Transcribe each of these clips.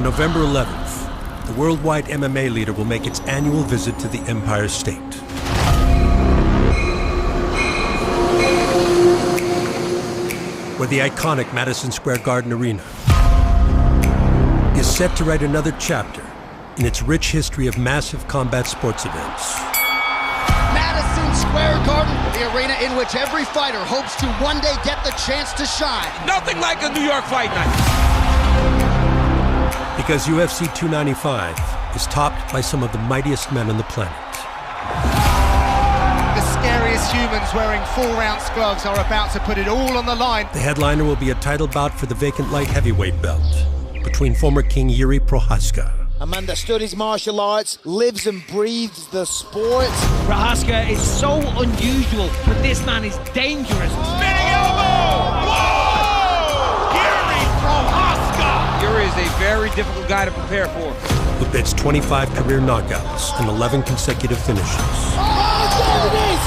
November 11th, the worldwide MMA leader will make its annual visit to the Empire State. Where the iconic Madison Square Garden Arena is set to write another chapter in its rich history of massive combat sports events. Madison Square Garden, the arena in which every fighter hopes to one day get the chance to shine. Nothing like a New York fight night. Because UFC 295 is topped by some of the mightiest men on the planet. The scariest humans wearing 4-ounce gloves are about to put it all on the line. The headliner will be a title bout for the vacant light heavyweight belt between former king Yuri Prochazka. A man that studies martial arts, lives and breathes the sport. Prochazka is so unusual, but this man is dangerous. Spinning elbow! Whoa! Yuri Prochazka! Yuri is a very difficult guy to prepare for. With its 25 career knockouts and 11 consecutive finishes. Oh, there it is!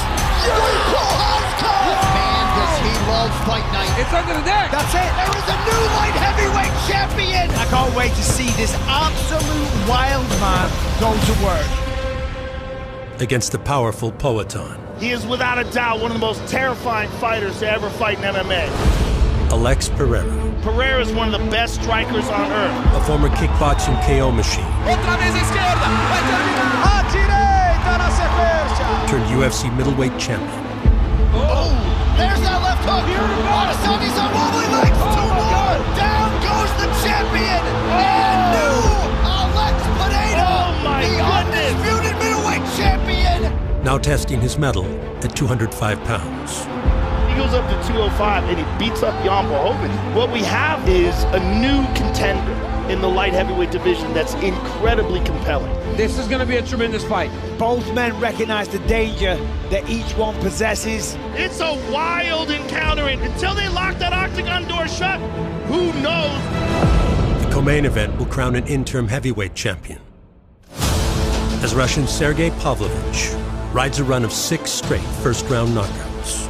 Yuri Prochazka! Man, does he love fight night. It's under the neck. That's it. There is a new light heavyweight champion. I can't wait to see this absolute wild man go to work. Against the powerful Poatan. He is without a doubt one of the most terrifying fighters to ever fight in MMA. Alex Pereira. Pereira is one of the best strikers on earth. A former kickboxing KO machine. Turned UFC middleweight champion. Oh, there's that left hook. Adesanya's on wobbly legs. 2 more. Down goes the champion. And new Alex Pereira. Oh my the goodness. Undisputed middleweight champion. Now testing his mettle at 205 pounds. He goes up to 205 and he beats up Jan Blachowicz. What we have is a new contender in the light heavyweight division that's incredibly compelling. This is going to be a tremendous fight. Both men recognize the danger that each one possesses. It's a wild encounter, and until they lock that octagon door shut, who knows? The co-main event will crown an interim heavyweight champion, as Russian Sergey Pavlovich rides a run of 6 straight first-round knockouts.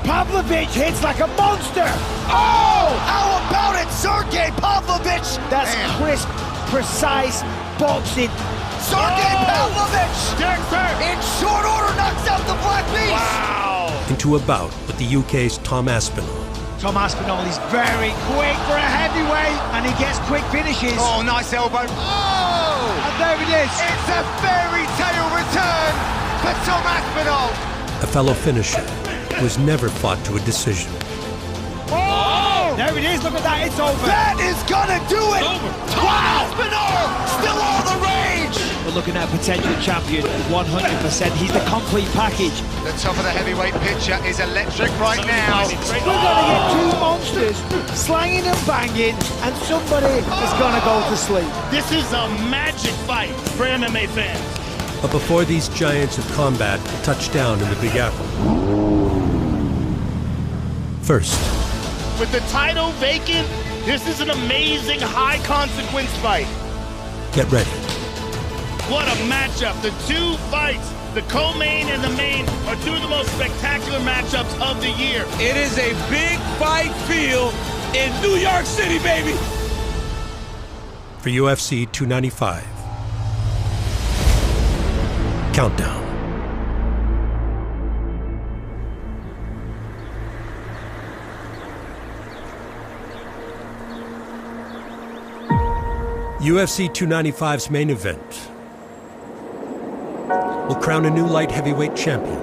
Pavlovich hits like a monster. Oh, how about it, Sergey Pavlovich? That's crisp, precise boxing. Sergey Pavlovich, Dexter! in short order, knocks out the Black Beast. Wow! Into a bout with the UK's Tom Aspinall. Tom Aspinall is very quick for a heavyweight, and he gets quick finishes. Oh, nice elbow. Oh, And there it is. It's a fairy tale return for Tom Aspinall. A fellow finisher who has never fought to a decision. Oh! There it is. Look at that. It's over. that is gonna do it. Tom Aspinall, still all the rage. We're looking at a potential champion, 100%. He's the complete package. The top of the heavyweight picture is electric right now. We're going to get 2 monsters slanging and banging, and somebody is going to go to sleep. This is a magic fight for MMA fans. But before these giants of combat touch down in the Big Apple. First, With the title vacant, this is an amazing high-consequence fight. get ready. What a matchup. The 2 fights, the co-main and the main, are 2 of the most spectacular matchups of the year. It is a big fight field in New York City, baby. For UFC 295. Countdown. UFC 295's main event will crown a new light heavyweight champion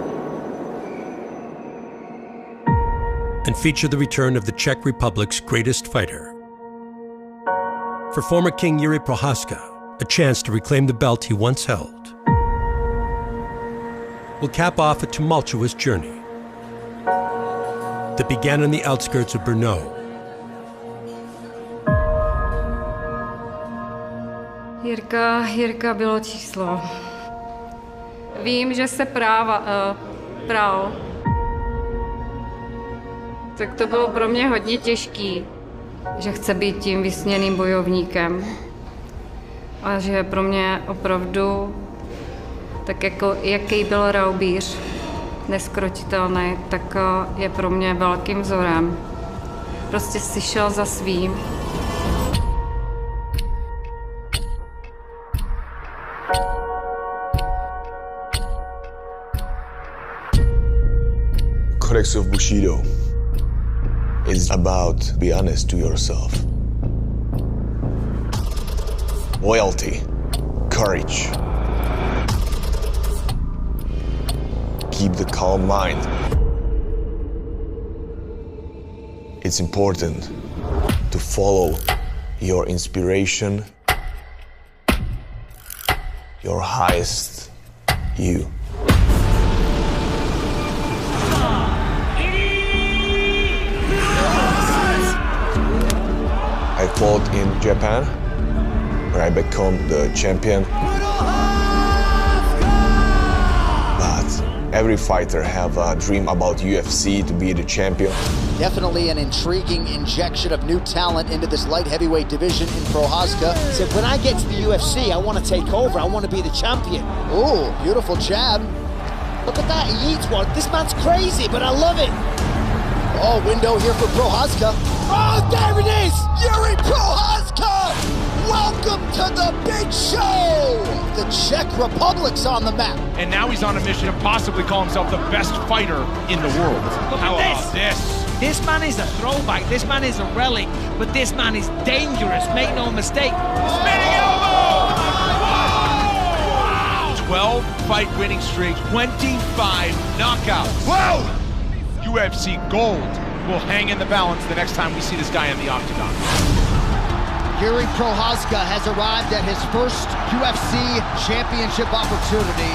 and feature the return of the Czech Republic's greatest fighter. For former King Yuri Prochazka, a chance to reclaim the belt he once held. Will cap off a tumultuous journey that began on the outskirts of Brno. Jirka bylo číslo. Vím, že se pral. Tak to bylo pro mě hodně těžký, že chce být tím vysněným bojovníkem. A že pro mě opravdu, tak jako jaký byl raubíř, neskrotitelný, tak je pro mě velkým vzorem. Prostě si šel za svým. Codex of Bushido is about be honest to yourself. Loyalty, courage. Keep the calm mind. It's important to follow your inspiration, your highest you. I fought in Japan, where I became the champion. But every fighter have a dream about UFC to be the champion. Definitely an intriguing injection of new talent into this light heavyweight division in Prochazka. Said, when I get to the UFC, I want to take over. I want to be the champion. Ooh, beautiful jab. Look at that, he eats one. This man's crazy, but I love it. Oh, window here for Prochazka. Oh, there it is! Yuri Prochazka! Welcome to the big show! The Czech Republic's on the map. And now he's on a mission to possibly call himself the best fighter in the world. How about this? This man is a throwback, this man is a relic, but this man is dangerous, make no mistake. Spinning elbow! Wow! 12-fight winning streak, 25 knockouts. Whoa! UFC gold will hang in the balance the next time we see this guy in the octagon. Yuri Prochazka has arrived at his first UFC championship opportunity.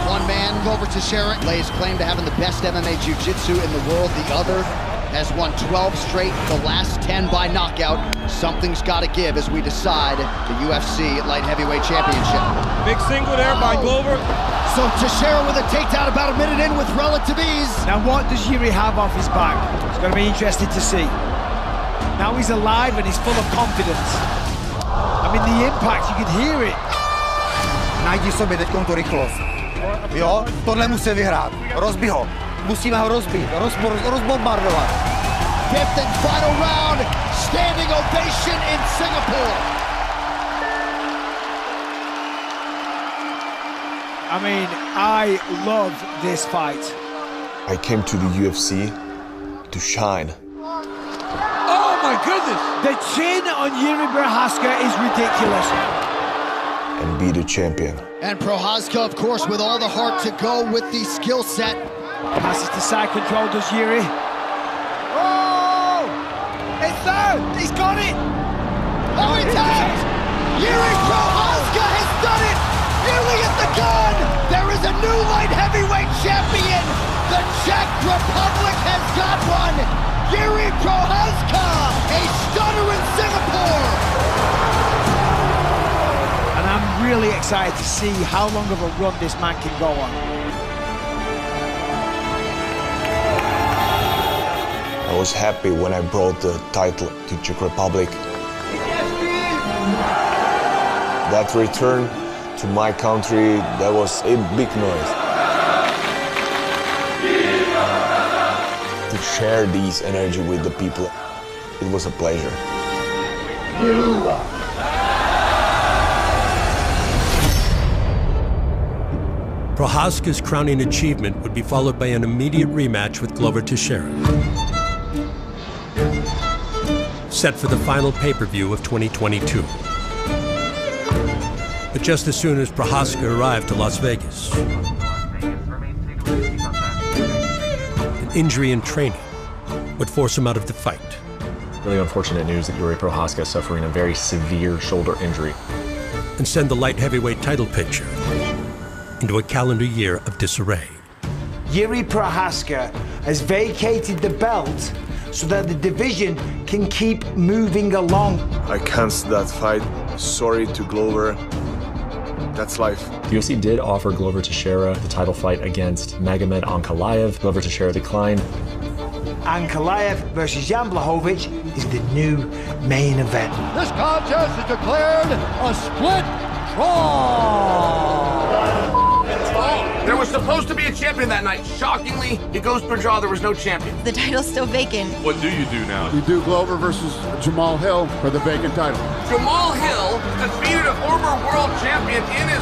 One man, Glover Teixeira, lays claim to having the best MMA jiu-jitsu in the world. The other has won 12 straight, the last 10 by knockout. Something's got to give as we decide the UFC light heavyweight championship. Big single there by Glover. So Teixeira with a takedown about a minute in with relative ease. Now what does Yuri have off his back? It's going to be interesting to see. Now he's alive and he's full of confidence. I mean, the impact, you could hear it. Najdi sobě teďkon tu rychlost. Jo, tohle musí vyhrát. Rozbí ho. Musíme ho rozbít, rozbombardovat. Fifth and final round, standing ovation in Singapore. I mean, I love this fight. I came to the UFC to shine. Oh my goodness! The chin on Yuri Prochazka is ridiculous. And be the champion. And Prochazka, of course, with all the heart to go with the skill set. Passes to side control, does Yuri. Oh! It's there! He's got it! Oh, he does! Yuri Prochazka has done it! Nearly at the gun! There is a new light heavyweight champion! The Czech Republic has got one! Yuri Prochazka! A stunner in Singapore! And I'm really excited to see how long of a run this man can go on. I was happy when I brought the title to Czech Republic. That return to my country, that was a big noise. To share this energy with the people, it was a pleasure. Prochazka's crowning achievement would be followed by an immediate rematch with Glover Teixeira, set for the final pay-per-view of 2022. But just as soon as Prochazka arrived to Las Vegas, an injury in training would force him out of the fight. Really unfortunate news that Yuri Prochazka is suffering a very severe shoulder injury. And send the light heavyweight title picture into a calendar year of disarray. Yuri Prochazka has vacated the belt so that the division can keep moving along. I canceled that fight. Sorry to Glover. That's life. The UFC did offer Glover Teixeira the title fight against Magomed Ankalaev. Glover Teixeira declined. Ankalaev versus Jan Blachowicz is the new main event. This contest is declared a split draw. There was supposed to be a champion that night. Shockingly, it goes per draw. There was no champion. The title's still vacant. What do you do now? You do Glover versus Jamal Hill for the vacant title. Jamal Hill defeated a former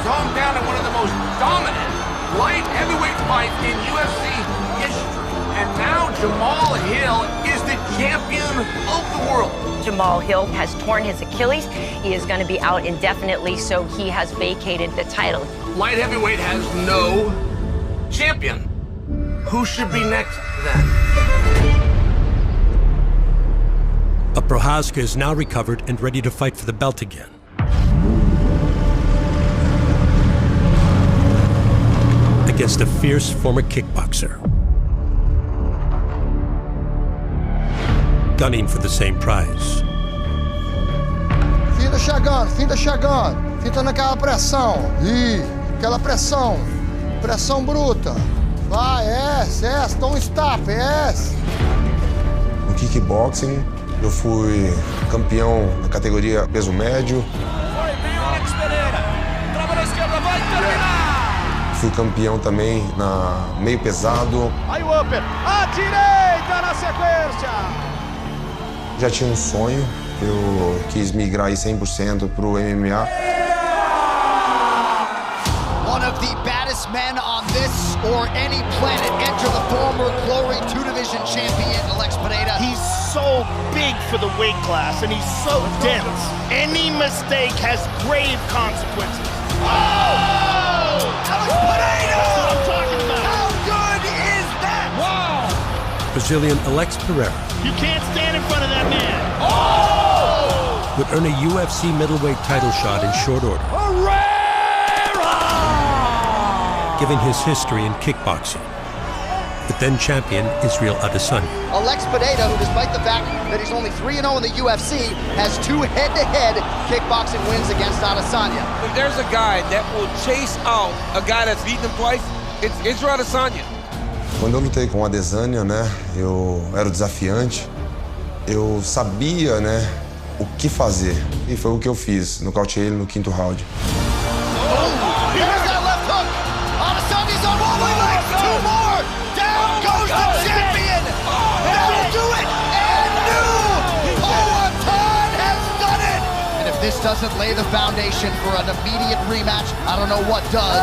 hometown in one of the most dominant light heavyweight fights in UFC history. And now Jamal Hill is the champion of the world. Jamal Hill has torn his Achilles. He is going to be out indefinitely, so he has vacated the title. Light heavyweight has no champion. Who should be next then? But Prochazka is now recovered and ready to fight for the belt again. Against a fierce former kickboxer. Gunning for the same prize. Finta chegando, finta naquela pressão. Ih, aquela pressão. Pressão bruta. Vai, dá um stop, No kickboxing, eu fui campeão na categoria peso médio. Foi bem o Alex Pereira. Trava na esquerda, vai terminar. Fui campeão também na meio pesado. Aí o upper, à direita na sequência. Já tinha um sonho, eu quis migrar aí 100% pro MMA. One of the baddest men on this or any planet enter the former Glory 2-division champion, Alex Pereira. He's so big for the weight class, and he's so dense. Any mistake has grave consequences. Oh! Alex Pereira! That's what I'm talking about. How good is that? Wow! Brazilian Alex Pereira You can't stand in front of that man. Oh! would earn a UFC middleweight title shot in short order. Given his history in kickboxing, with then champion Israel Adesanya. Alex Pereira, who despite the fact that he's only 3-0 in the UFC, has 2 head-to-head kickboxing wins against Adesanya. If there's a guy that will chase out a guy that's beaten him twice, it's Israel Adesanya. Quando eu lutei com a Adesanya, né, eu era o desafiante, eu sabia, né, o que fazer. E foi o que eu fiz, nocauteei ele no 5º round. Here's that left hook. Adesanya's on wobbly legs. 2 more. Down goes the champion. That'll do it. And new Poatan has done it. And if this doesn't lay the foundation for an immediate rematch, I don't know what does.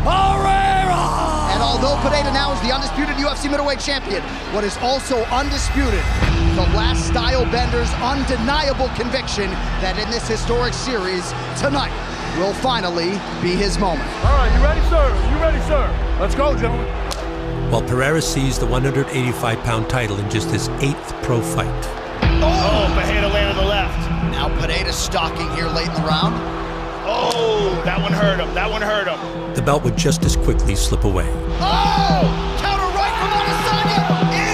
And although Pereira now is the undisputed UFC middleweight champion, what is also undisputed, the last style bender's undeniable conviction that in this historic series tonight will finally be his moment. All right, you ready, sir? You ready, sir? Let's go, gentlemen. While Pereira seized the 185-pound title in just his 8th pro fight. Oh, Pereira landed the left. Now Pereira stalking here late in the round. Oh, that one hurt him. That one hurt him. The belt would just as quickly slip away. Oh! Counter right from Adesanya!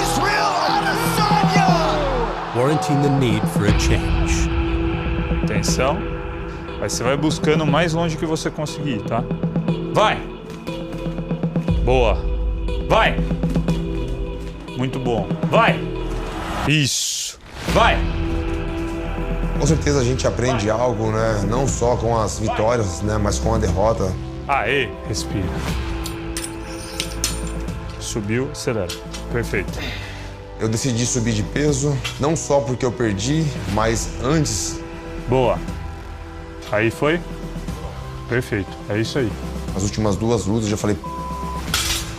Israel Adesanya! Warranting the need for a change. Atenção. Aí você vai buscando o mais longe que você conseguir, tá? Vai! Boa! Vai! Muito bom. Vai! Isso! Vai! Com certeza a gente aprende algo, né? Não só com as vitórias, né? Mas com a derrota. Aê! Respira. Subiu, acelera. Perfeito. Eu decidi subir de peso, não só porque eu perdi, mas antes. Boa. Aí foi? Perfeito. É isso aí. As últimas 2 lutas eu já falei,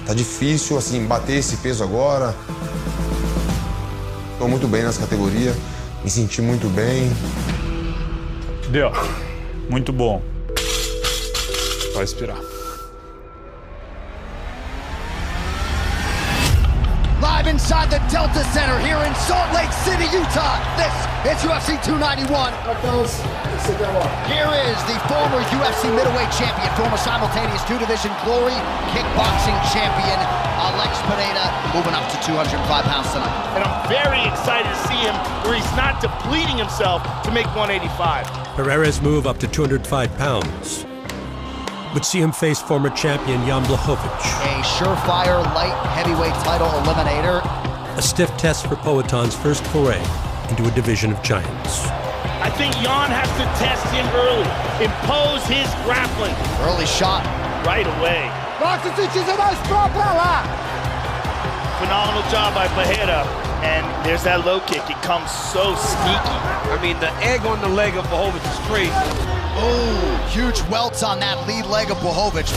tá difícil, assim, bater esse peso agora. Tô muito bem nessa categoria, me senti muito bem. Deu. Muito bom. Vai expirar. Live inside the Delta Center here in Salt Lake City, Utah. This is UFC 291. Here is the former UFC middleweight champion, former simultaneous 2-division Glory kickboxing champion, Alex Pereira, moving up to 205 pounds tonight. And I'm very excited to see him where he's not depleting himself to make 185. Pereira's move up to 205 pounds would see him face former champion Jan Blachowicz. A surefire light heavyweight title eliminator. A stiff test for Poatan's first foray into a division of giants. I think Jan has to test him early, impose his grappling. Early shot. Right away. Phenomenal job by Pereira. And there's that low kick. It comes so sneaky. I mean, the egg on the leg of Blachowicz is crazy. Oh, huge welts on that lead leg of Blachowicz.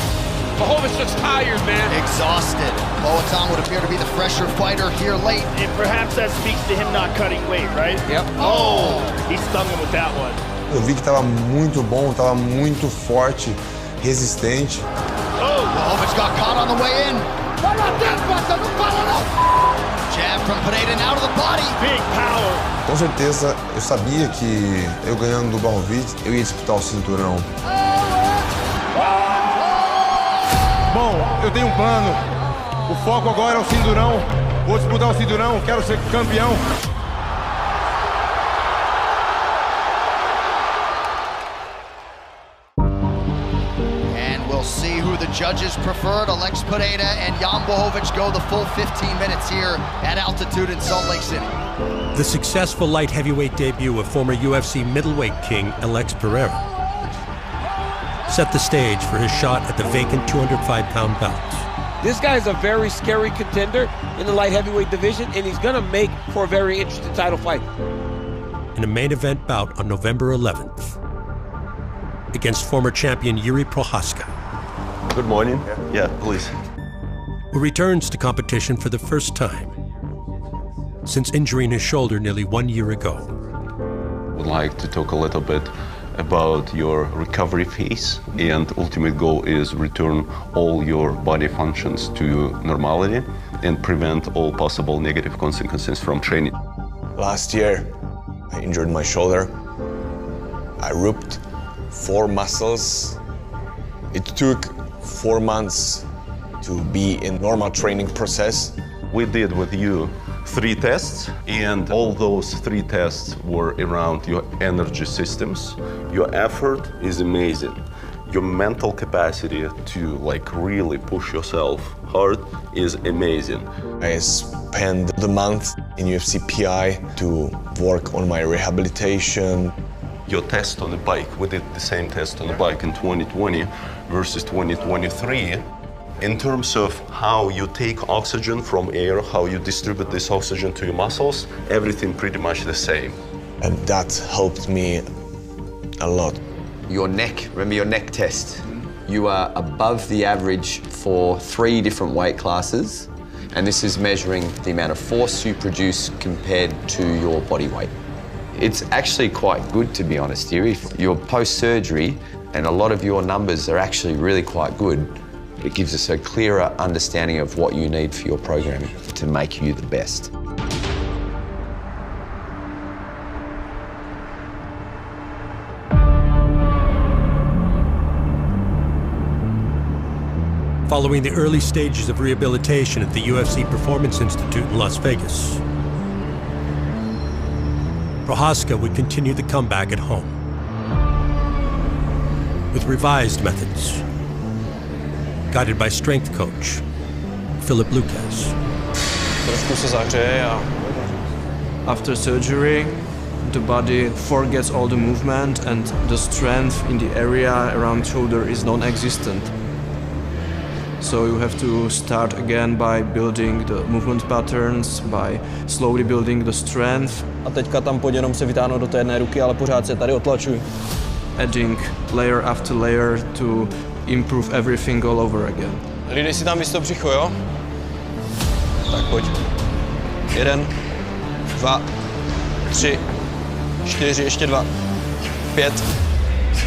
Blachowicz looks tired, man. Exhausted. Boatan would appear to be the fresher fighter here late. And perhaps that speaks to him not cutting weight, right? Yep. Oh, he stung him with that one. Eu vi que estava muito bom, estava muito forte, resistente. Oh, Blachowicz got caught on the way in. Jab from Pereira out of the body. Big power. Com certeza, eu sabia que eu ganhando do Blachowicz, eu ia disputar o cinturão. Bom, eu tenho um plano. O foco agora é o cinturão. Vou disputar o cinturão, quero ser campeão. And we'll see who the judges preferred. Alex Pereira and Jan Blachowicz go the full 15 minutes here at altitude in Salt Lake City. The successful light heavyweight debut of former UFC middleweight king Alex Pereira set the stage for his shot at the vacant 205-pound belt. This guy is a very scary contender in the light heavyweight division, and he's going to make for a very interesting title fight. In a main event bout on November 11th against former champion Yuri Prochazka. Good morning. Yeah, please. Who returns to competition for the first time since injuring his shoulder nearly 1 year ago. Would like to talk a little bit about your recovery phase, and ultimate goal is return all your body functions to normality and prevent all possible negative consequences from training. Last year, I injured my shoulder. I ripped 4 muscles. It took 4 months to be in normal training process. We did with you 3 tests, and all those 3 tests were around your energy systems. Your effort is amazing. Your mental capacity to really push yourself hard is amazing. I spent the month in UFC PI to work on my rehabilitation. Your test on the bike, we did the same test on the bike in 2020 versus 2023. In terms of how you take oxygen from air, how you distribute this oxygen to your muscles, everything pretty much the same. And that helped me a lot. Your neck, remember your neck test? You are above the average for 3 different weight classes, and this is measuring the amount of force you produce compared to your body weight. It's actually quite good, to be honest, Yuri. You're post-surgery, and a lot of your numbers are actually really quite good. It gives us a clearer understanding of what you need for your programming to make you the best. Following the early stages of rehabilitation at the UFC Performance Institute in Las Vegas, Prochazka would continue the comeback at home with revised methods, guided by strength coach Philip Lucas. Trošku se zahřeje a after surgery, the body forgets all the movement and the strength in the area around shoulder is non-existent. So you have to start again by building the movement patterns, by slowly building the strength. A teďka tam pojď jenom se vytáhnout do té jedné ruky, ale pořád se tady otlačuj. Adding layer after layer to improve everything all over again. Hlídej si tam místo břicho, jo? Tak pojď. 1, 2, 3, 4, ještě 2, 5,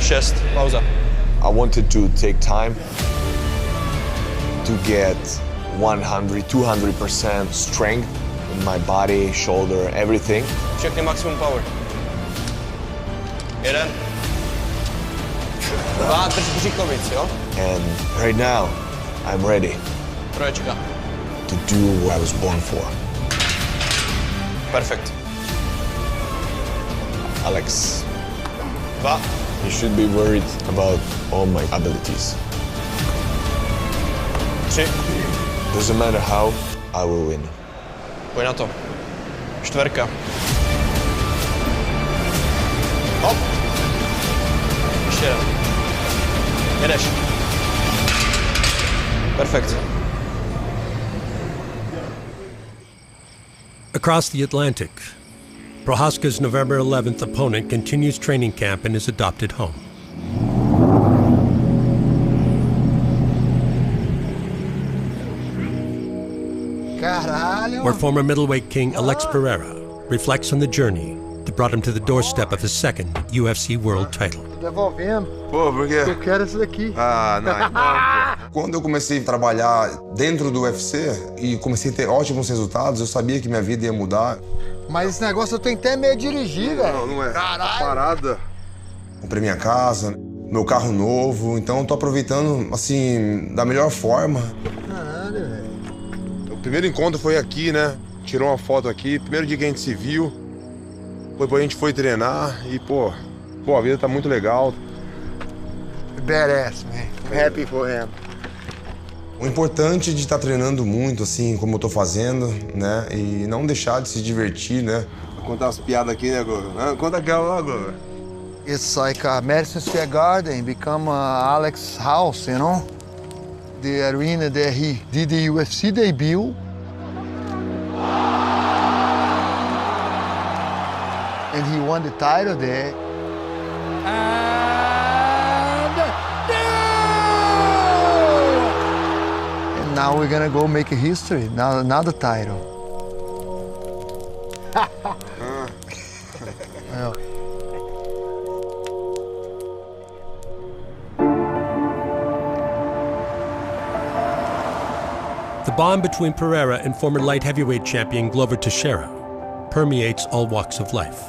6, pauza. I wanted to take time to get 100–200% strength in my body, shoulder, everything. Všechny maximum power. 1, 2, drž břicho víc, jo? And right now, I'm ready Troječka. to do what I was born for. Perfect. Alex, 2. you should be worried about all my abilities. 3. Doesn't matter how, I will win. Pojď na to. 4. Hop. Ještě jeden. Jedeš. Perfekt. Across the Atlantic, Prochazka's November 11th opponent continues training camp in his adopted home. Caralho. Where former middleweight king Alex Pereira reflects on the journey that brought him to the doorstep of his second UFC world title. Devolvendo. Pô, por quê? Eu quero esse daqui. Ah, não, então. Quando eu comecei a trabalhar dentro do UFC e comecei a ter ótimos resultados, eu sabia que minha vida ia mudar. Mas esse negócio eu tenho até medo de dirigir, velho. Não é. Caralho. Parada. Comprei minha casa, meu carro novo, então eu tô aproveitando, assim, da melhor forma. Caralho, velho. O primeiro encontro foi aqui, né? Tirou uma foto aqui, primeiro dia que a gente se viu. Depois a gente foi treinar e, pô, a vida tá muito legal. Badass, man. I'm happy for him. O importante de estar treinando muito, assim, como eu tô fazendo, né? E não deixar de se divertir, né? Vou contar umas piadas aqui, né, Glover? Conta aquela lá, Glover. It's like Madison Square Garden become Alex's house, you know? The arena that he did the UFC debut. And he won the title there. And no! And now we're gonna go make a history. Now another title. Yeah. The bond between Pereira and former light heavyweight champion Glover Teixeira permeates all walks of life.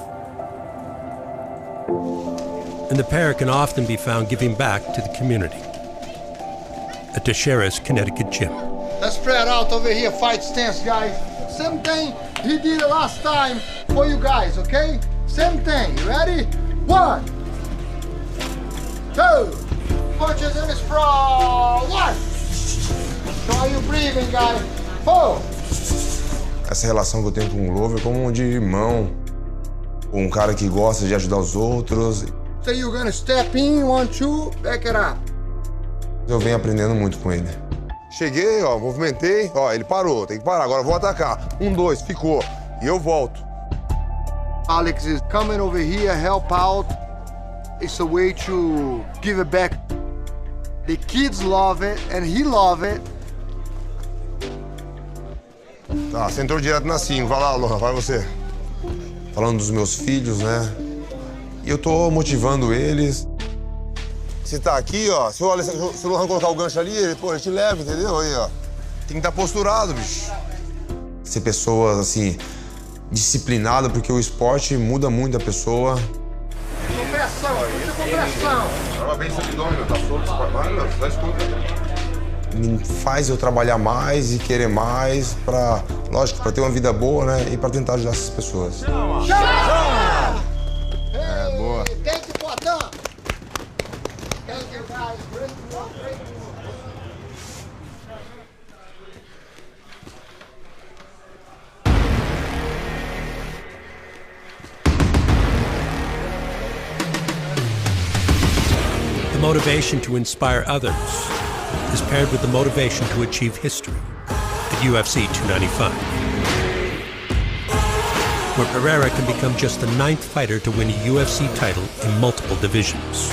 And the pair can often be found giving back to the community at Teixeira's Connecticut gym. Let's spread out over here, fight stance, guys. Same thing he did last time for you guys, okay? Same thing, you ready? 1, 2, punches in the sprawl, 1. How are you breathing, guys? 4. Essa relação que eu tenho com o Glover é como de irmão, um cara que gosta de ajudar os outros. So you're gonna step in, 1, 2, back it up. Eu venho aprendendo muito com ele. Cheguei, ó, movimentei, ó, ele parou, tem que parar, agora eu vou atacar. 1, 2, ficou, e eu volto. Alex is coming over here, help out. It's a way to give it back. The kids love it, and he love it. Tá, você entrou direto na 5, vai lá, Lohan, vai você. Falando dos meus filhos, né? E eu tô motivando eles. Se tá aqui, ó, se o Lohan colocar o gancho ali, ele te leva, entendeu? Aí, ó. Tem que estar posturado, bicho. Ser pessoas, assim, disciplinadas, porque o esporte muda muito a pessoa. Compressão, muita compressão. Tava bem esse abdômen, tá solto, vai, meu, dá escuta. Me faz eu trabalhar mais e querer mais pra, lógico, pra ter uma vida boa, né? E pra tentar ajudar essas pessoas. É, boa. Thank you, Potan. Thank you, guys. Great work, great work. The motivation to inspire others is paired with the motivation to achieve history at UFC 295, where Pereira can become just the 9th fighter to win a UFC title in multiple divisions.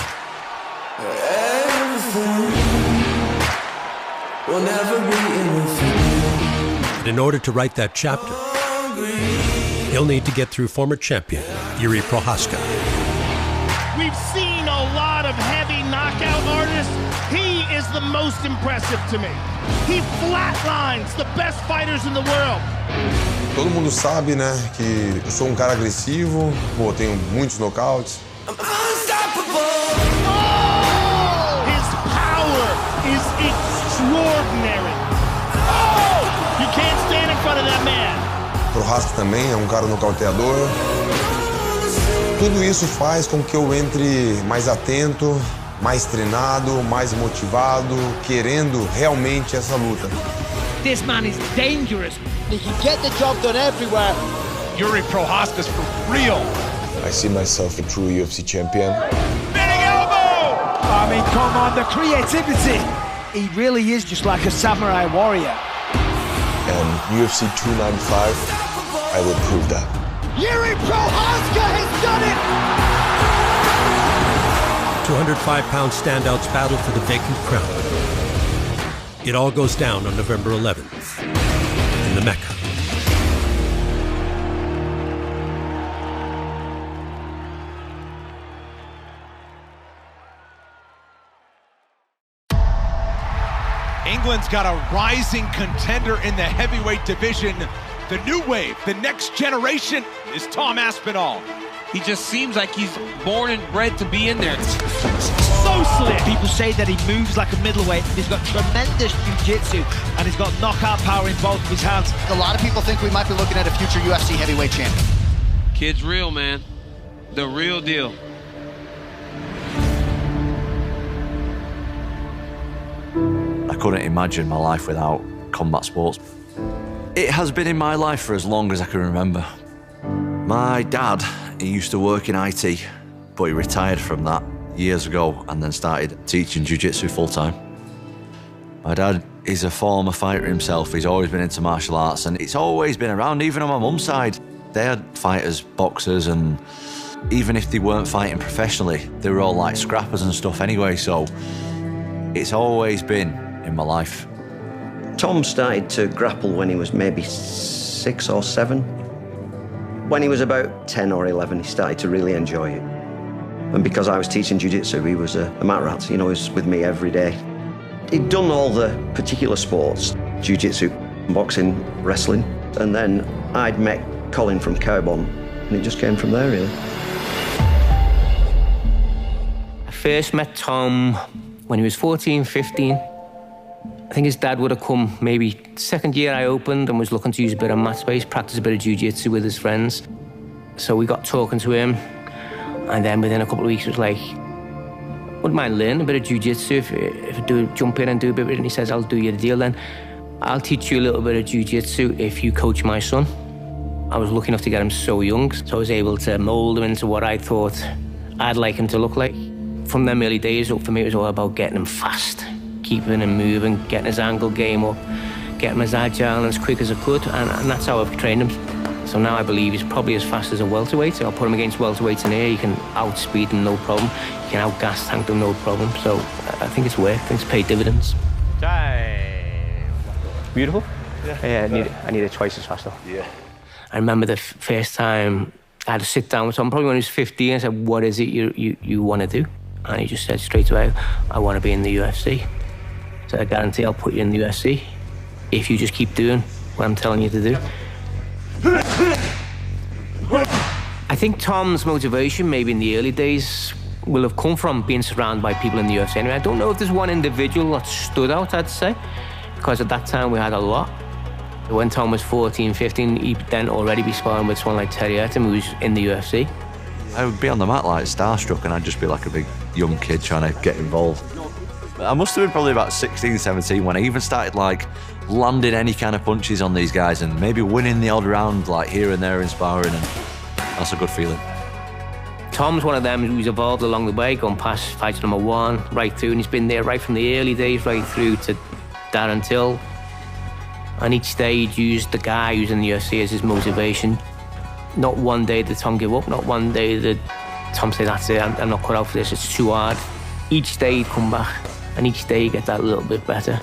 But in order to write that chapter, he'll need to get through former champion Yuri Prochazka. We've seen a lot of heavy knockout artists. He is the most impressive to me. He flatlines the best fighters in the world. Todo mundo sabe, né, que eu sou um cara agressivo, pô, tenho muitos nocautes. His power is extraordinary. You can't stand in front of that man. Prochazka também é um cara nocauteador. Tudo isso faz com que eu entre mais atento, mais treinado, mais motivado, querendo realmente essa luta. This man is dangerous. He can get the job done everywhere. Yuri Prochazka's for real. I see myself a true UFC champion. Spinning elbow! I mean, come on, the creativity. He really is just like a samurai warrior. And UFC 295, I will prove that. Yuri Prochazka has done it! 205-pound standouts battle for the vacant crown. It all goes down on November 11th in the Mecca. England's got a rising contender in the heavyweight division. The new wave, the next generation is Tom Aspinall. He just seems like he's born and bred to be in there. So slick. People say that he moves like a middleweight. He's got tremendous jiu-jitsu, and he's got knockout power in both of his hands. A lot of people think we might be looking at a future UFC heavyweight champion. Kid's real, man. The real deal. I couldn't imagine my life without combat sports. It has been in my life for as long as I can remember. My dad, he used to work in IT, but he retired from that years ago and then started teaching jiu-jitsu full-time. My dad is a former fighter himself. He's always been into martial arts, and it's always been around, even on my mum's side. They had fighters, boxers, and even if they weren't fighting professionally, they were all like scrappers and stuff anyway, so it's always been in my life. Tom started to grapple when he was maybe 6 or 7. When he was about 10 or 11, he started to really enjoy it. And because I was teaching jiu-jitsu, he was a mat rat, you know, he was with me every day. He'd done all the particular sports, jiu-jitsu, boxing, wrestling, and then I'd met Colin from Carbon, and it just came from there, really. I first met Tom when he was 14, 15. I think his dad would have come maybe second year I opened and was looking to use a bit of mat space, practice a bit of jiu-jitsu with his friends. So we got talking to him, and then within a couple of weeks it was like, wouldn't mind learning a bit of jiu-jitsu if I do jump in and do a bit of it. And he says, I'll do you the deal then. I'll teach you a little bit of jiu-jitsu if you coach my son. I was lucky enough to get him so young, so I was able to mold him into what I thought I'd like him to look like. From them early days up, for me, it was all about getting him fast, keeping him moving, getting his angle game up, getting him as agile and as quick as I could, and that's how I've trained him. So now I believe he's probably as fast as a welterweight. I'll put him against welterweights in here, you can outspeed him, no problem. You can out-gas tank them, no problem. So I think it's worked, I think it's paid dividends. Time. Beautiful? Yeah, I need it twice as fast though. Yeah. I remember the first time I had to sit down with someone, probably when he was 15, I said, what is it you want to do? And he just said straight away, I want to be in the UFC. So I guarantee I'll put you in the UFC if you just keep doing what I'm telling you to do. I think Tom's motivation, maybe in the early days, will have come from being surrounded by people in the UFC. Anyway, I don't know if there's one individual that stood out, I'd say, because at that time we had a lot. When Tom was 14, 15, he'd then already be sparring with someone like Terry Etim, who's in the UFC. I would be on the mat like starstruck, and I'd just be like a big young kid trying to get involved. I must have been probably about 16, 17 when I even started like landing any kind of punches on these guys and maybe winning the odd round like here and there in sparring, and that's a good feeling. Tom's one of them who's evolved along the way, gone past fight number 1, right through, and he's been there right from the early days right through to Darren Till. And each day he'd use the guy who's in the UFC as his motivation. Not one day did Tom give up, not one day did Tom say, that's it, I'm not cut out for this, it's too hard. Each day he'd come back, and each day he'd get that little bit better.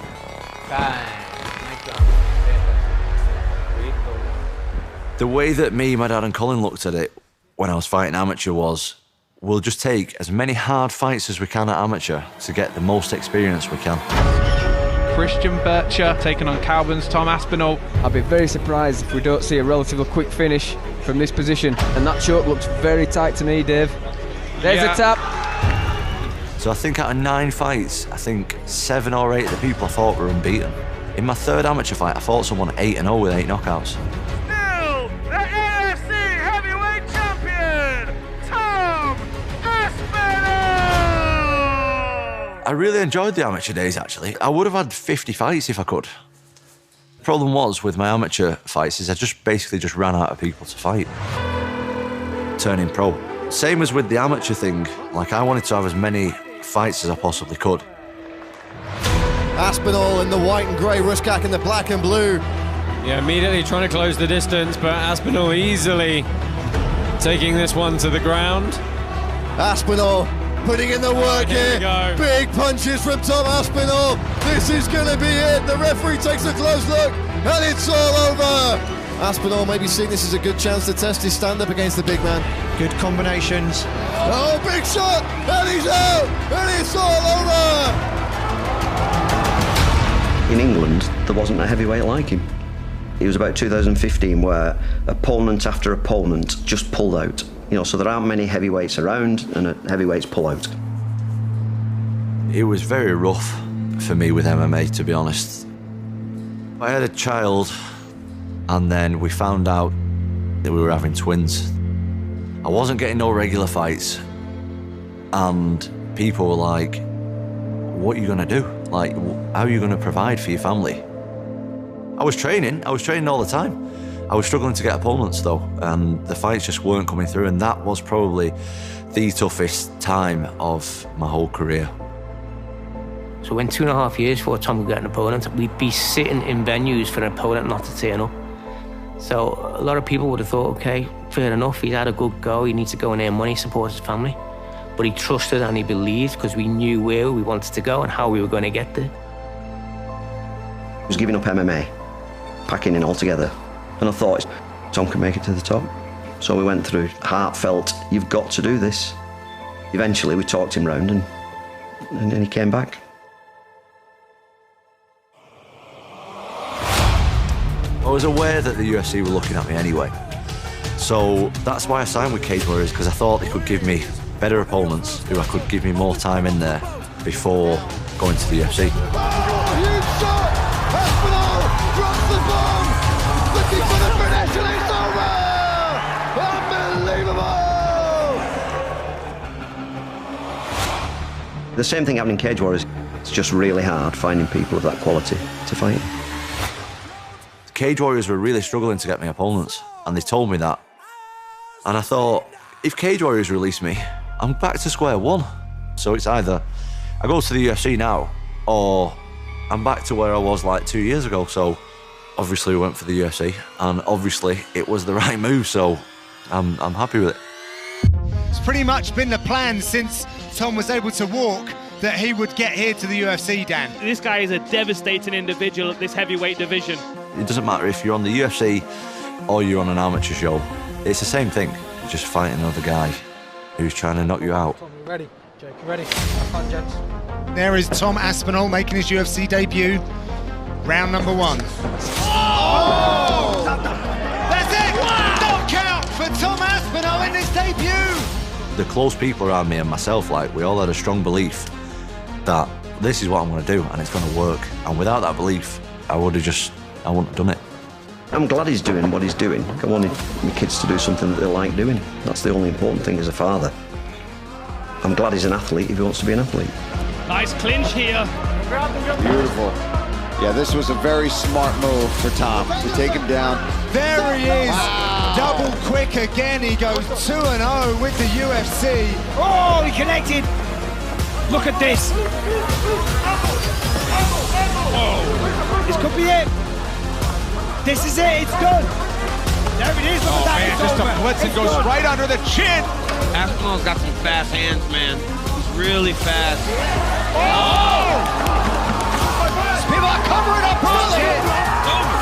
The way that me, my dad and Colin looked at it when I was fighting amateur was, we'll just take as many hard fights as we can at amateur to get the most experience we can. Christian Bircher taking on Calvin's Tom Aspinall. I'd be very surprised if we don't see a relatively quick finish from this position. And that choke looks very tight to me, Dave. There's a tap. So I think out of 9 fights, I think 7 or 8 of the people I fought were unbeaten. In my 3rd amateur fight, I fought someone 8-0 with 8 knockouts. Still the UFC heavyweight champion, Tom Aspinall! I really enjoyed the amateur days, actually. I would have had 50 fights if I could. The problem was with my amateur fights is I basically just ran out of people to fight. Turning pro. Same as with the amateur thing, like I wanted to have as many fights as I possibly could. Aspinall in the white and grey, Ruskak in the black and blue. Yeah, immediately trying to close the distance, but Aspinall easily taking this one to the ground. Aspinall putting in the work here. Big punches from Tom Aspinall. This is going to be it. The referee takes a close look, and it's all over. Aspinall maybe seeing this as a good chance to test his stand-up against the big man. Good combinations. Oh, big shot, and he's out, and it's all over. In England, there wasn't a heavyweight like him. It was about 2015 where opponent after opponent just pulled out. You know, so there aren't many heavyweights around, and heavyweights pull out. It was very rough for me with MMA, to be honest. I had a child, and then we found out that we were having twins. I wasn't getting no regular fights, and people were like, what are you gonna do? Like, how are you gonna provide for your family? I was training all the time. I was struggling to get opponents though, and the fights just weren't coming through, and that was probably the toughest time of my whole career. So in 2.5 years before Tom could get an opponent, we'd be sitting in venues for an opponent not to turn up. So a lot of people would have thought, okay, fair enough, he's had a good go, he needs to go and earn money, support his family. But he trusted and he believed because we knew where we wanted to go and how we were going to get there. He was giving up MMA, packing in altogether. And I thought, Tom can make it to the top. So we went through heartfelt, you've got to do this. Eventually we talked him round and then he came back. I was aware that the UFC were looking at me anyway. So that's why I signed with Cage Warriors, because I thought they could give me better opponents who I could give me more time in there before going to the UFC. Oh, huge shot! Aspinall drops the bomb! Looking for the finish and it's over! Unbelievable! The same thing happened in Cage Warriors. It's just really hard finding people of that quality to fight. Cage Warriors were really struggling to get me opponents, and they told me that. And I thought, if Cage Warriors release me, I'm back to square one. So it's either I go to the UFC now, or I'm back to where I was like 2 years ago. So obviously we went for the UFC, and obviously it was the right move, so I'm happy with it. It's pretty much been the plan since Tom was able to walk that he would get here to the UFC, Dan. This guy is a devastating individual at this heavyweight division. It doesn't matter if you're on the UFC or you're on an amateur show. It's the same thing. You're just fighting another guy who's trying to knock you out. Tom, you ready? Jake, you ready? Have fun, gents. There is Tom Aspinall making his UFC debut. Round number one. Oh! That's it! Wow. Knockout for Tom Aspinall in his debut! The close people around me and myself, like, we all had a strong belief that this is what I'm going to do and it's going to work. And without that belief, I wouldn't have done it. I'm glad he's doing what he's doing. I wanted my kids to do something that they like doing. That's the only important thing as a father. I'm glad he's an athlete if he wants to be an athlete. Nice clinch here. Beautiful. Yeah, this was a very smart move for Tom to take him down. There he is. Wow. Double quick again. He goes 2-0 with the UFC. Oh, he connected. Look at this. Oh, this could be it. This is it. It's done. There it is. Look at that. Man, just a blitz and goes right under the chin. Aspinall's got some fast hands, man. He's really fast. Oh! People are covering up early.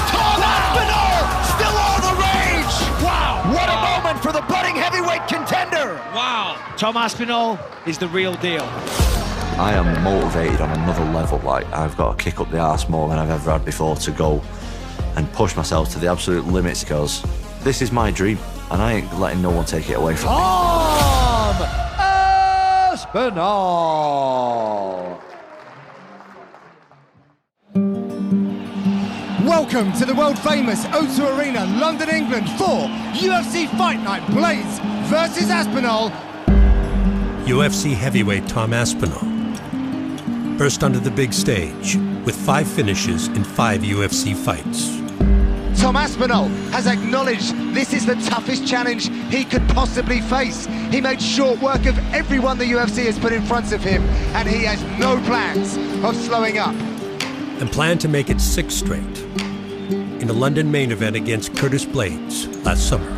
Tom Aspinall still on the rage. Wow. What a moment for the budding heavyweight contender. Wow. Tom Aspinall is the real deal. I am motivated on another level. Like, I've got to kick up the arse more than I've ever had before to go and push myself to the absolute limits, because this is my dream and I ain't letting no one take it away from me. Tom Aspinall. Welcome to the world-famous O2 Arena, London, England, for UFC Fight Night Blaze versus Aspinall. UFC heavyweight Tom Aspinall burst onto the big stage with 5 finishes in 5 UFC fights. Tom Aspinall has acknowledged this is the toughest challenge he could possibly face. He made short work of everyone the UFC has put in front of him, and he has no plans of slowing up. And planned to make it 6 straight in a London main event against Curtis Blades last summer.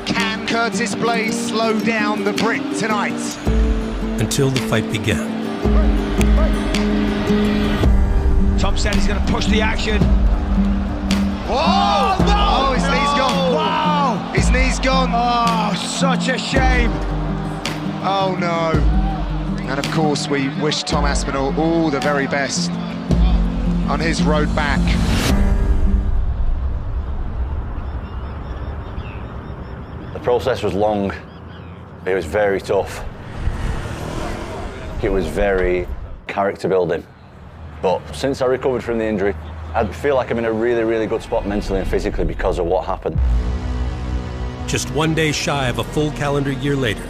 Can Curtis Blades slow down the Brit tonight? until the fight began. Tom said he's going to push the action. Oh, no! Oh, his knee's gone. Wow! His knee's gone. Oh, such a shame. Oh, no. And of course, we wish Tom Aspinall all the very best on his road back. The process was long. It was very tough. It was very character building. But since I recovered from the injury, I feel like I'm in a really, really good spot mentally and physically because of what happened. Just 1 day shy of a full calendar year later,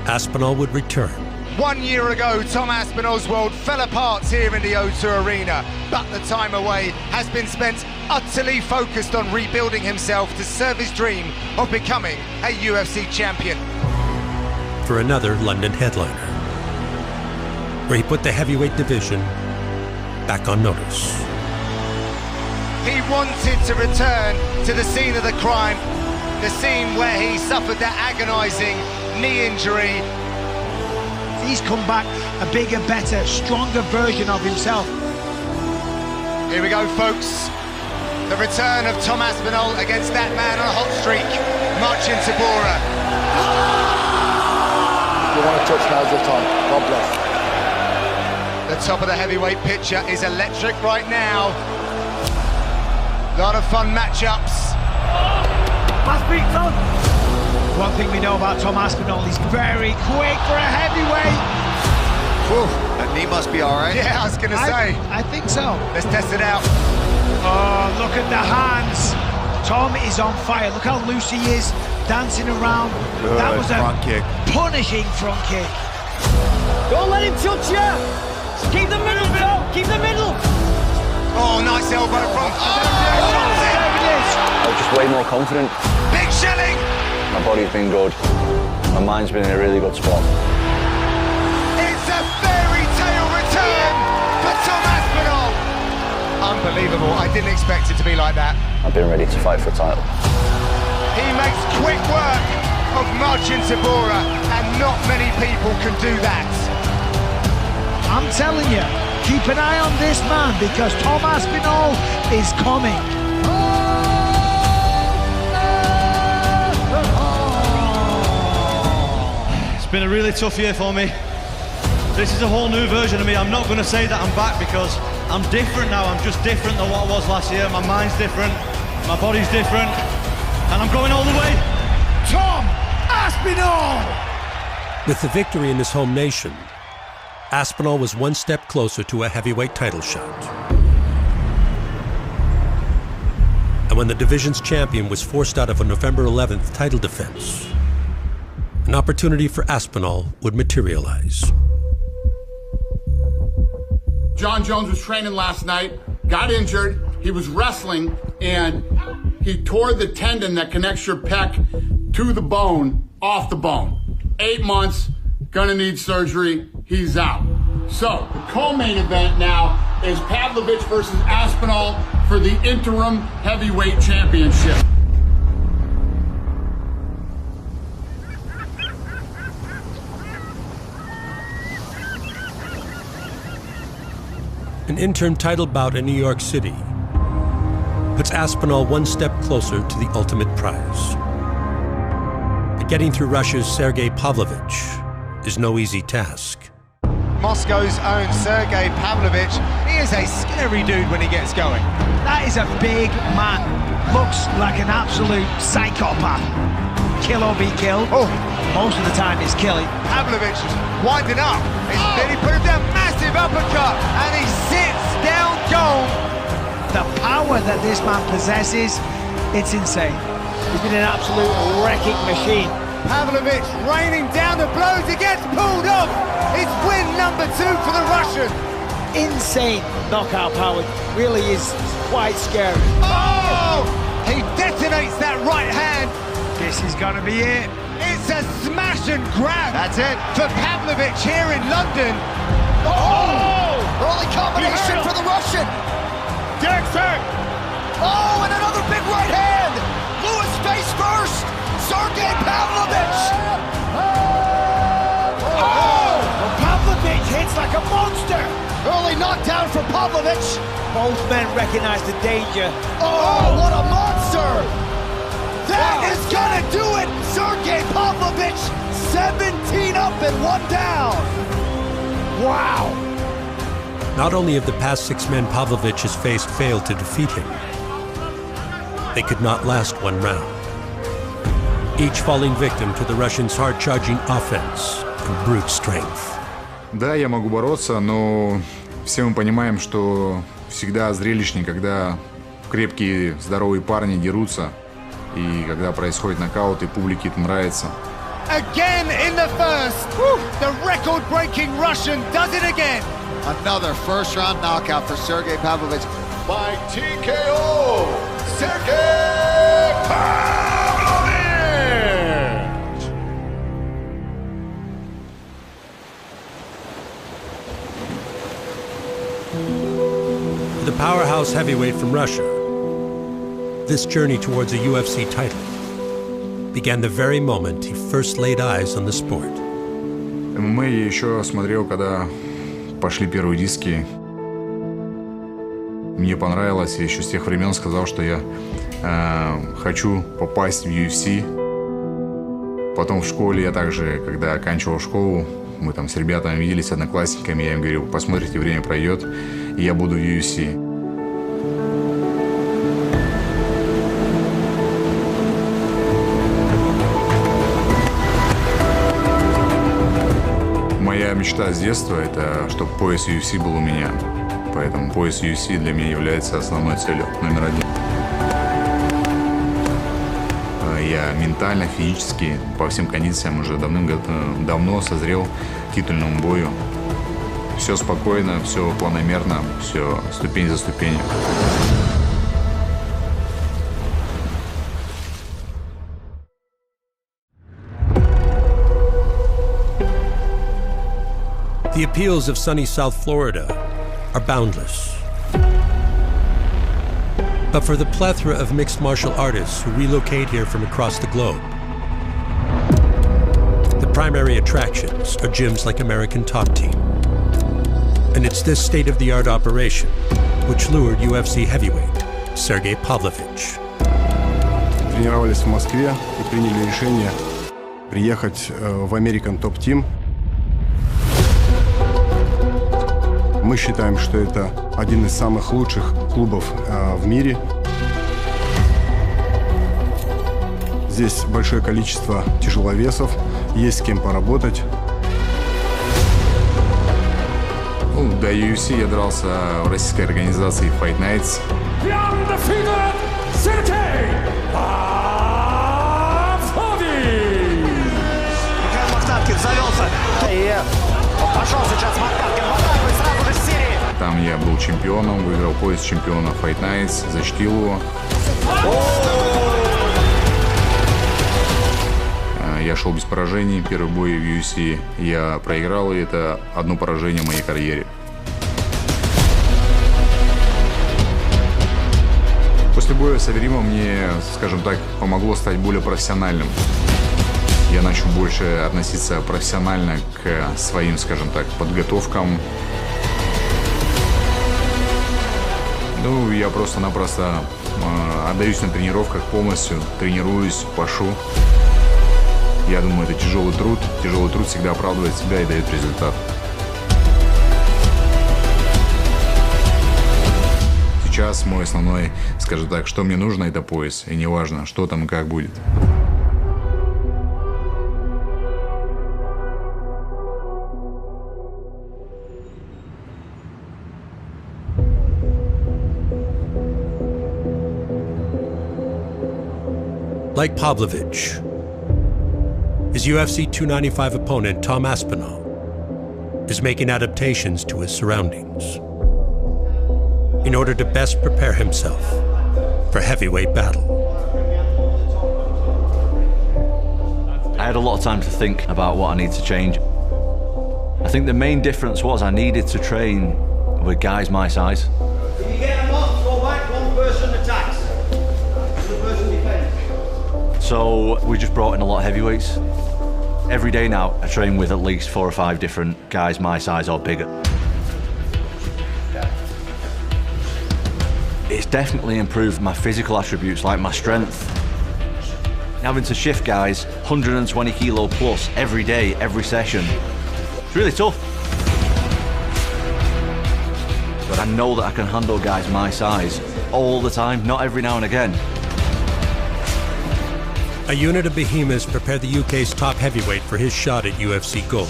Aspinall would return. 1 year ago, Tom Aspinall's world fell apart here in the O2 Arena, but the time away has been spent utterly focused on rebuilding himself to serve his dream of becoming a UFC champion. For another London headliner, where he put the heavyweight division back on notice. He wanted to return to the scene of the crime, the scene where he suffered that agonising knee injury. He's come back a bigger, better, stronger version of himself. Here we go, folks. The return of Tom Aspinall against that man on a hot streak, Marcin Tybura. You want to touch, now's the time. God bless. The top of the heavyweight picture is electric right now. A lot of fun matchups. Last beat, Tom. One thing we know about Tom Aspinall, he's very quick for a heavyweight. Whew, that knee must be all right. Yeah, I was gonna say. I think so. Let's test it out. Oh, look at the hands. Tom is on fire. Look how loose he is, dancing around. Good that was a front kick. Punishing front kick. Don't let him touch you. Keep the middle, Joe. Keep the middle. Oh, nice elbow from. I was just way more confident. Big shelling. My body's been good. My mind's been in a really good spot. It's a fairy tale return for Tom Aspinall. Unbelievable. I didn't expect it to be like that. I've been ready to fight for a title. He makes quick work of Marcin Tybura, and not many people can do that. I'm telling you, keep an eye on this man because Tom Aspinall is coming. It's been a really tough year for me. This is a whole new version of me. I'm not going to say that I'm back because I'm different now. I'm just different than what I was last year. My mind's different, my body's different, and I'm going all the way. Tom Aspinall! With the victory in his home nation, Aspinall was one step closer to a heavyweight title shot. And when the division's champion was forced out of a November 11th title defense, an opportunity for Aspinall would materialize. John Jones was training last night, got injured, he was wrestling, and he tore the tendon that connects your pec to the bone, off the bone. 8 months, gonna need surgery, he's out. So, the co-main event now is Pavlovich versus Aspinall for the interim heavyweight championship. An interim title bout in New York City puts Aspinall one step closer to the ultimate prize. But getting through Russia's Sergei Pavlovich is no easy task. Moscow's own Sergei Pavlovich, he is a scary dude when he gets going. That is a big man. Looks like an absolute psychopath. Kill or be killed. Oh, most of the time he's killing. Pavlovich winding up. Then he put him down, massive uppercut, and he sits down gone. The power that this man possesses, it's insane. He's been an absolute wrecking machine. Pavlovich raining down the blows, he gets pulled off. It's win number 2 for the Russian. Insane knockout power, really is quite scary. Oh! He detonates that right hand. This is gonna be it. It's a smash and grab. That's it. For Pavlovich here in London. Oh! Early combination for the Russian. Derek's hurt. Oh, and another big right hand. Lewis face first. Sergei Pavlovich. like a monster. Early knockdown for Pavlovich. Both men recognize the danger. Oh, what a monster! That is gonna do it! Sergey Pavlovich, 17 up and 1 down. Wow! Not only have the past 6 men Pavlovich has faced failed to defeat him, they could not last 1 round. Each falling victim to the Russians' hard-charging offense and brute strength. Да, я могу бороться, но все мы понимаем, что всегда зрелищнее, когда крепкие, здоровые парни дерутся, и когда происходит нокаут, и публике это нравится. Again in the first, the record-breaking Russian does it again. Another first-round knockout for Sergey Pavlovich. By TKO, Sergey Pavlovich! The powerhouse heavyweight from Russia, this journey towards a UFC title began the very moment he first laid eyes on the sport. ММА я еще смотрел, когда пошли первые диски. Мне понравилось, я еще с тех времен сказал, что я хочу попасть в UFC. Потом в школе я также, когда оканчивал школу, мы там с ребятами виделись, одноклассниками, я им говорил, посмотрите, время пройдет, и я буду в UFC. Моя мечта с детства – это чтобы пояс UFC был у меня. Поэтому пояс UFC для меня является основной целью, номер 1. Я ментально, физически, по всем кондициям уже давно созрел к титульному бою. Все спокойно, все планомерно, все ступень за ступенью. The appeals of sunny South Florida are boundless. But for the plethora of mixed martial artists who relocate here from across the globe, the primary attractions are gyms like American Top Team. And it's this state-of-the-art operation which lured UFC heavyweight Sergey Pavlovich. Тренировались в Москве и приняли решение приехать в American Top Team. Мы считаем, что это один из самых лучших клубов в мире. Здесь большое количество тяжеловесов, есть с кем поработать. До UFC я дрался в российской организации Fight Nights. Михаил Мохнаткин завелся. И пошел сейчас Мохнаткин в атаку и сразу же с серии. Там я был чемпионом, выиграл пояс чемпиона Fight Nights, защитил его. Я шел без поражений. Первый бой в UFC я проиграл, и это одно поражение в моей карьере. После боя с Аверимом мне, скажем так, помогло стать более профессиональным. Я начал больше относиться профессионально к своим, скажем так, подготовкам. Ну, я просто-напросто отдаюсь на тренировках полностью, тренируюсь, пашу. Я думаю, это тяжелый труд. Тяжелый труд всегда оправдывает себя и дает результат. Сейчас мой основной, скажем так, что мне нужно, это пояс. И неважно, что там и как будет. Like Pavlovich, his UFC 295 opponent, Tom Aspinall, is making adaptations to his surroundings in order to best prepare himself for heavyweight battle. I had a lot of time to think about what I need to change. I think the main difference was I needed to train with guys my size. If you get a mock, go back, one person attacks, the person defends. So we just brought in a lot of heavyweights. Every day now, I train with at least 4 or 5 different guys my size or bigger. It's definitely improved my physical attributes like my strength. Having to shift guys 120 kilo plus every day, every session, it's really tough. But I know that I can handle guys my size all the time, not every now and again. A unit of behemoths prepared the UK's top heavyweight for his shot at UFC gold.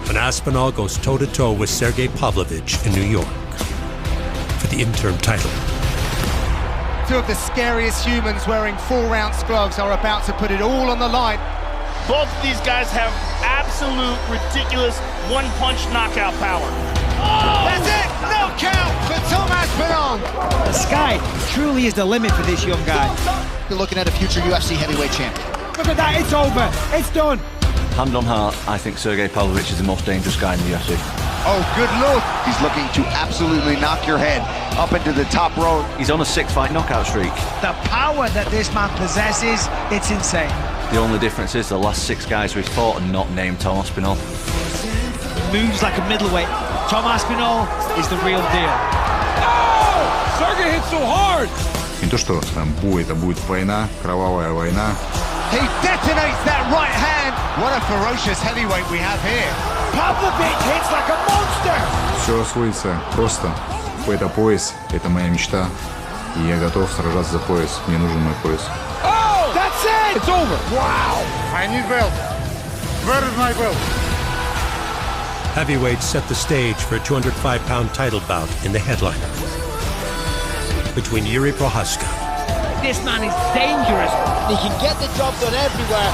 And Aspinall goes toe-to-toe with Sergey Pavlovich in New York for the interim title. Two of the scariest humans wearing 4-ounce gloves are about to put it all on the line. Both of these guys have absolute, ridiculous one-punch knockout power. Oh! That's it! Knockout for Tom Aspinall! The sky truly is the limit for this young guy. You're looking at a future UFC heavyweight champion. Look at that, it's over, it's done. Hand on heart, I think Sergey Pavlovich is the most dangerous guy in the UFC. Oh, good look! He's looking to absolutely knock your head up into the top row. He's on a 6-fight knockout streak. The power that this man possesses, it's insane. The only difference is the last 6 guys who he's fought are not named Tom Aspinall. Moves like a middleweight. Tom Aspinall is the real deal. Oh! Sergey hit so hard! Не то, что там это будет война, кровавая война. He detonates that right hand. What a ferocious heavyweight we have here. Pavlovich hits like a monster. Все сводится просто. Это пояс, это моя мечта. И я готов сражаться за пояс. Мне нужен мой пояс. Oh! That's it! It's over. Wow! I need belt. Where is my belt? Heavyweights set the stage for a 205-pound title bout in the headliner between Yuri Prohaska. This man is dangerous. He can get the job done everywhere.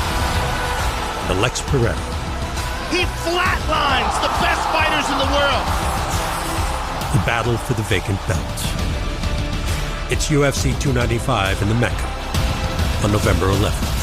And Alex Pereira. He flatlines the best fighters in the world. The battle for the vacant belt. It's UFC 295 in the Mecca on November 11th.